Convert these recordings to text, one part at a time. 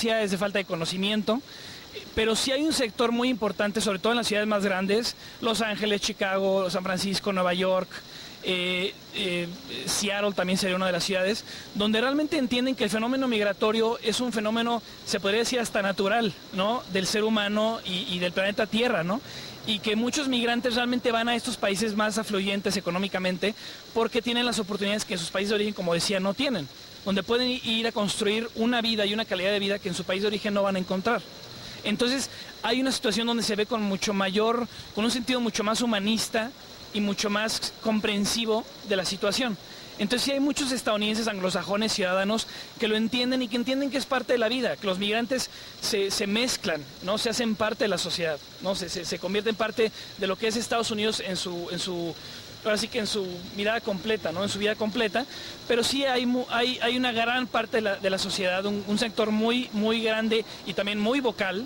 Es de falta de conocimiento, pero sí hay un sector muy importante, sobre todo en las ciudades más grandes, Los Ángeles, Chicago, San Francisco, Nueva York, Seattle también sería una de las ciudades, donde realmente entienden que el fenómeno migratorio es un fenómeno, se podría decir hasta natural, ¿no?, del ser humano y del planeta Tierra, ¿no?, y que muchos migrantes realmente van a estos países más afluyentes económicamente porque tienen las oportunidades que en sus países de origen, como decía, no tienen, donde pueden ir a construir una vida y una calidad de vida que en su país de origen no van a encontrar. Entonces hay una situación donde se ve con un sentido mucho más humanista y mucho más comprensivo de la situación. Entonces sí hay muchos estadounidenses anglosajones, ciudadanos, que lo entienden y que entienden que es parte de la vida, que los migrantes se mezclan, ¿no?, se hacen parte de la sociedad, ¿no?, se convierten parte de lo que es Estados Unidos ahora sí que en su mirada completa, ¿no?, en su vida completa, pero sí hay una gran parte de la sociedad, un sector muy grande y también muy vocal,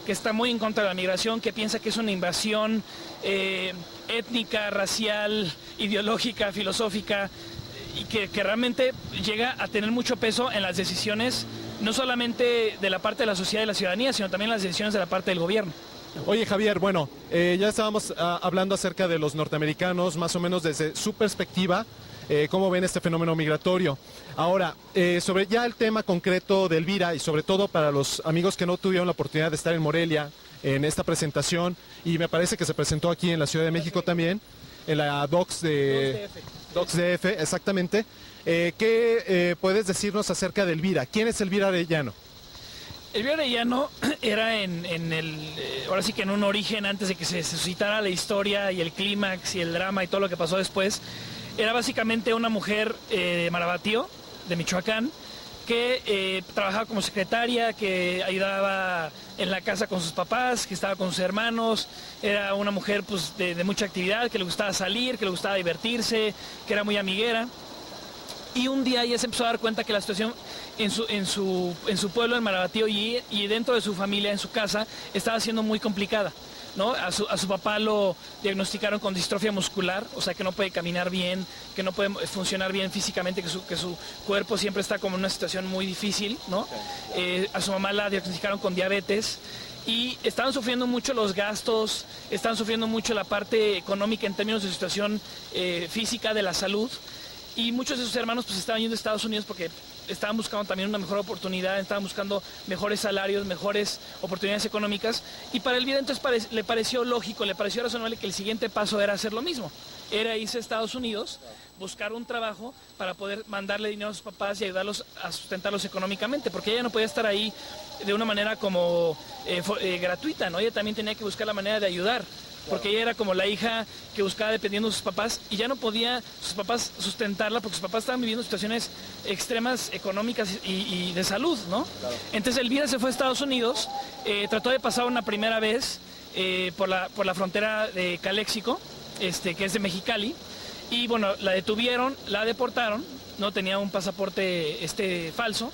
que está muy en contra de la migración, que piensa que es una invasión étnica, racial, ideológica, filosófica, y que realmente llega a tener mucho peso en las decisiones, no solamente de la parte de la sociedad y la ciudadanía, sino también las decisiones de la parte del gobierno. Oye, Javier, bueno, ya estábamos hablando acerca de los norteamericanos, más o menos desde su perspectiva, cómo ven este fenómeno migratorio. Ahora, sobre ya el tema concreto de Elvira y sobre todo para los amigos que no tuvieron la oportunidad de estar en Morelia en esta presentación, y me parece que se presentó aquí en la Ciudad de México también, en la DocsDF, exactamente. ¿Qué puedes decirnos acerca de Elvira? ¿Quién es Elvira Arellano? Elvira Arellano era ahora sí que en un origen, antes de que se suscitara la historia y el clímax y el drama y todo lo que pasó después, era básicamente una mujer de Marabatío, de Michoacán, que trabajaba como secretaria, que ayudaba en la casa con sus papás, que estaba con sus hermanos. Era una mujer pues de mucha actividad, que le gustaba salir, que le gustaba divertirse, que era muy amiguera. Y un día ella se empezó a dar cuenta que la situación en su pueblo, en Marabatío, y dentro de su familia, en su casa, estaba siendo muy complicada, ¿no? A su papá lo diagnosticaron con distrofia muscular, o sea que no puede caminar bien, que no puede funcionar bien físicamente, que su cuerpo siempre está como en una situación muy difícil, ¿no? A su mamá la diagnosticaron con diabetes. Y estaban sufriendo mucho los gastos, estaban sufriendo mucho la parte económica en términos de su situación física, de la salud. Y muchos de sus hermanos pues estaban yendo a Estados Unidos porque estaban buscando también una mejor oportunidad, estaban buscando mejores salarios, mejores oportunidades económicas. Y para Elvira entonces le pareció lógico, le pareció razonable que el siguiente paso era hacer lo mismo. Era irse a Estados Unidos, buscar un trabajo para poder mandarle dinero a sus papás y ayudarlos a sustentarlos económicamente, porque ella no podía estar ahí de una manera como gratuita, ¿no? Ella también tenía que buscar la manera de ayudar, porque ella era como la hija que buscaba dependiendo de sus papás y ya no podía sus papás sustentarla porque sus papás estaban viviendo situaciones extremas económicas y de salud, ¿no? Claro. Entonces Elvira se fue a Estados Unidos, trató de pasar una primera vez por la frontera de Caléxico, que es de Mexicali, y bueno, la detuvieron, la deportaron, no tenía un pasaporte falso.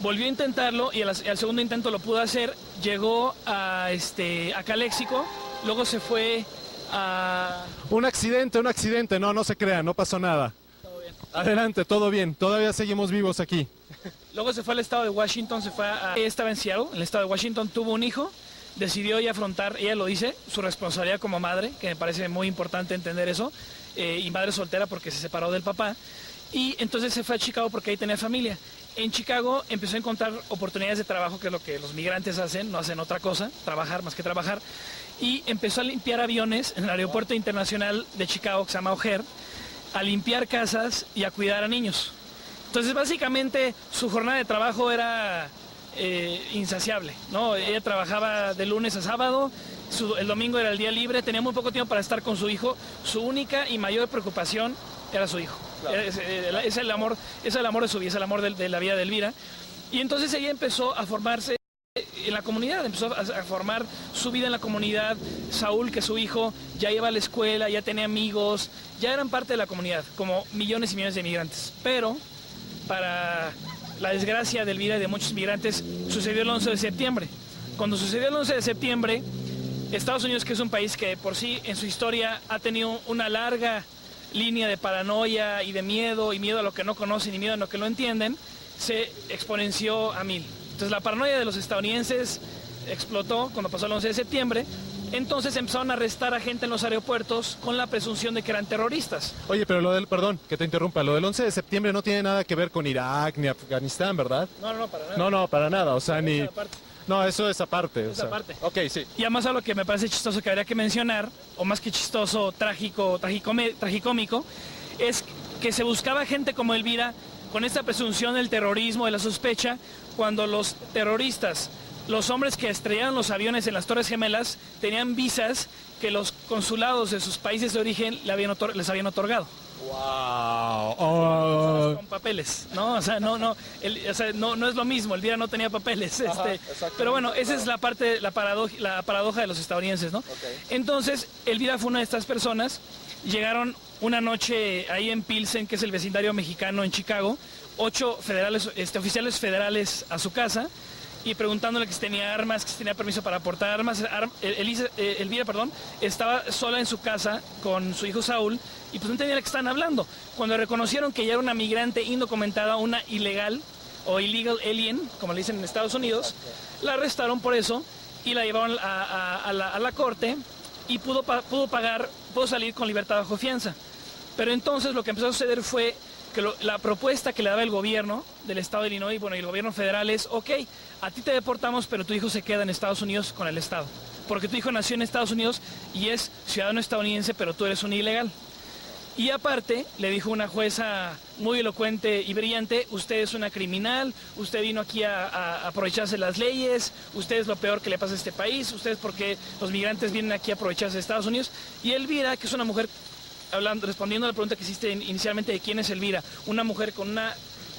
Volvió a intentarlo y al segundo intento lo pudo hacer, llegó a Caléxico, luego se fue a... Un accidente, no se crean, no pasó nada. Todo bien. Adelante, todo bien, todavía seguimos vivos aquí. Luego se fue al estado de Washington, estaba en Seattle, en el estado de Washington, tuvo un hijo, decidió ya afrontar, ella lo dice, su responsabilidad como madre, que me parece muy importante entender eso, y madre soltera porque se separó del papá, y entonces se fue a Chicago porque ahí tenía familia. En Chicago empezó a encontrar oportunidades de trabajo, que es lo que los migrantes hacen, no hacen otra cosa, trabajar más que trabajar, y empezó a limpiar aviones en el aeropuerto internacional de Chicago, que se llama O'Hare, a limpiar casas y a cuidar a niños. Entonces básicamente su jornada de trabajo era insaciable, ¿no? Ella trabajaba de lunes a sábado, el domingo era el día libre, tenía muy poco tiempo para estar con su hijo, su única y mayor preocupación era su hijo. Claro. Es el amor de su vida, es el amor de la vida de Elvira. Y entonces ella empezó a formarse en la comunidad, empezó a formar su vida en la comunidad. Saúl, que es su hijo, ya iba a la escuela, ya tenía amigos, ya eran parte de la comunidad, como millones y millones de migrantes. Pero, para la desgracia de Elvira y de muchos migrantes, sucedió el 11 de septiembre. Cuando sucedió el 11 de septiembre, Estados Unidos, que es un país que por sí en su historia ha tenido una larga línea de paranoia y de miedo, y miedo a lo que no conocen y miedo a lo que no entienden, se exponenció a 1000. Entonces la paranoia de los estadounidenses explotó cuando pasó el 11 de septiembre. Entonces empezaron a arrestar a gente en los aeropuertos con la presunción de que eran terroristas. Oye, pero perdón, que te interrumpa, lo del 11 de septiembre no tiene nada que ver con Irak ni Afganistán, ¿verdad? No, para nada. No, para nada, o sea, ni... No, eso es aparte. Esa parte. Ok, sí. Y además algo que me parece chistoso que habría que mencionar, o más que chistoso, trágico, tragicómico, es que se buscaba gente como Elvira con esta presunción del terrorismo, de la sospecha, cuando los terroristas, los hombres que estrellaron los aviones en las Torres Gemelas, tenían visas que los consulados de sus países de origen les habían otorgado. Wow. Con papeles, ¿no? O sea, no es lo mismo. Elvira no tenía papeles. Pero bueno, esa es la parte, la paradoja de los estadounidenses, ¿no? Okay. Entonces, Elvira fue una de estas personas. Llegaron una noche ahí en Pilsen, que es el vecindario mexicano en Chicago, 8 oficiales federales a su casa, y preguntándole que si tenía armas, que si tenía permiso para portar armas. Elvira, estaba sola en su casa con su hijo Saúl, y pues no entendía de qué estaban hablando. Cuando reconocieron que ella era una migrante indocumentada, una ilegal o illegal alien, como le dicen en Estados Unidos, la arrestaron por eso y la llevaron a la corte, y pudo salir con libertad bajo fianza. Pero entonces lo que empezó a suceder fue que la propuesta que le daba el gobierno del estado de Illinois, y el gobierno federal es: ok, a ti te deportamos, pero tu hijo se queda en Estados Unidos con el estado, porque tu hijo nació en Estados Unidos y es ciudadano estadounidense, pero tú eres un ilegal. Y aparte, le dijo una jueza muy elocuente y brillante: usted es una criminal, usted vino aquí a aprovecharse de las leyes, usted es lo peor que le pasa a este país, usted es porque los migrantes vienen aquí a aprovecharse de Estados Unidos. Y Elvira, que es una mujer, respondiendo a la pregunta que hiciste inicialmente de quién es Elvira, una mujer con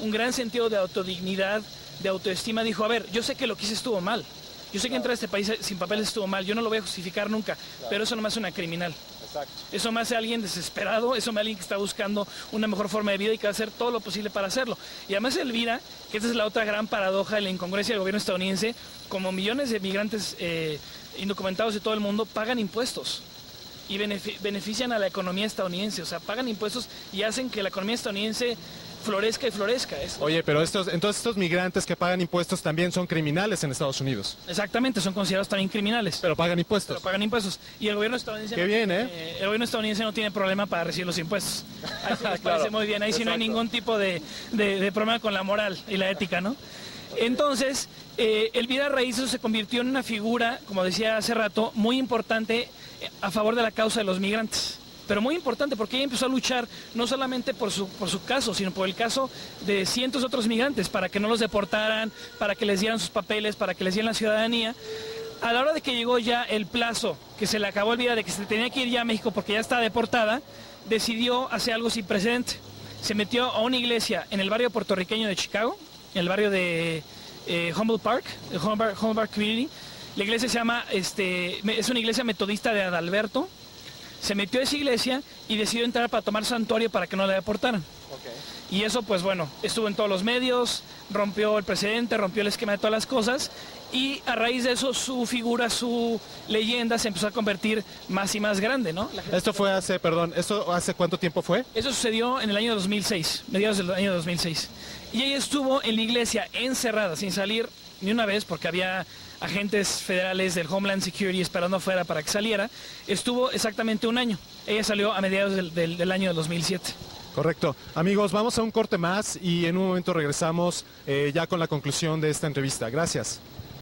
un gran sentido de autodignidad, de autoestima, dijo: a ver, yo sé que lo que hice estuvo mal, yo sé que entrar a este país sin papeles estuvo mal, yo no lo voy a justificar nunca, pero eso no me hace una criminal. Exacto. Eso me hace alguien desesperado, eso me hace alguien que está buscando una mejor forma de vida y que va a hacer todo lo posible para hacerlo. Y además Elvira, que esta es la otra gran paradoja de la incongruencia del gobierno estadounidense, como millones de migrantes indocumentados de todo el mundo pagan impuestos y benefician a la economía estadounidense, o sea, pagan impuestos y hacen que la economía estadounidense florezca y florezca. Oye, pero entonces estos migrantes que pagan impuestos también son criminales en Estados Unidos. Exactamente, son considerados también criminales. Pero pagan impuestos. Y el gobierno estadounidense... Qué bien, el gobierno estadounidense no tiene problema para recibir los impuestos. Ahí sí les parece muy bien, ahí sí no hay ningún tipo de problema con la moral y la ética, ¿no? Entonces, Elvira Raízo se convirtió en una figura, como decía hace rato, muy importante a favor de la causa de los migrantes. Pero muy importante, porque ella empezó a luchar no solamente por su caso, sino por el caso de cientos de otros migrantes, para que no los deportaran, para que les dieran sus papeles, para que les dieran la ciudadanía. A la hora de que llegó ya el plazo, que se le acabó Elvira, de que se tenía que ir ya a México porque ya estaba deportada, decidió hacer algo sin precedente. Se metió a una iglesia en el barrio puertorriqueño de Chicago, en el barrio de Humboldt Park, el Humboldt Park Community. La iglesia se llama, es una iglesia metodista de Adalberto. Se metió a esa iglesia y decidió entrar para tomar santuario para que no la deportaran. Okay. Y eso, pues bueno, estuvo en todos los medios, rompió el precedente, rompió el esquema de todas las cosas, y a raíz de eso su figura, su leyenda se empezó a convertir más y más grande, ¿no? ¿Esto hace cuánto tiempo fue? Eso sucedió en el año 2006, mediados del año 2006. Y ella estuvo en la iglesia encerrada, sin salir ni una vez, porque había agentes federales del Homeland Security esperando afuera para que saliera. Estuvo exactamente un año. Ella salió a mediados del año 2007. Correcto. Amigos, vamos a un corte más y en un momento regresamos ya con la conclusión de esta entrevista. Gracias.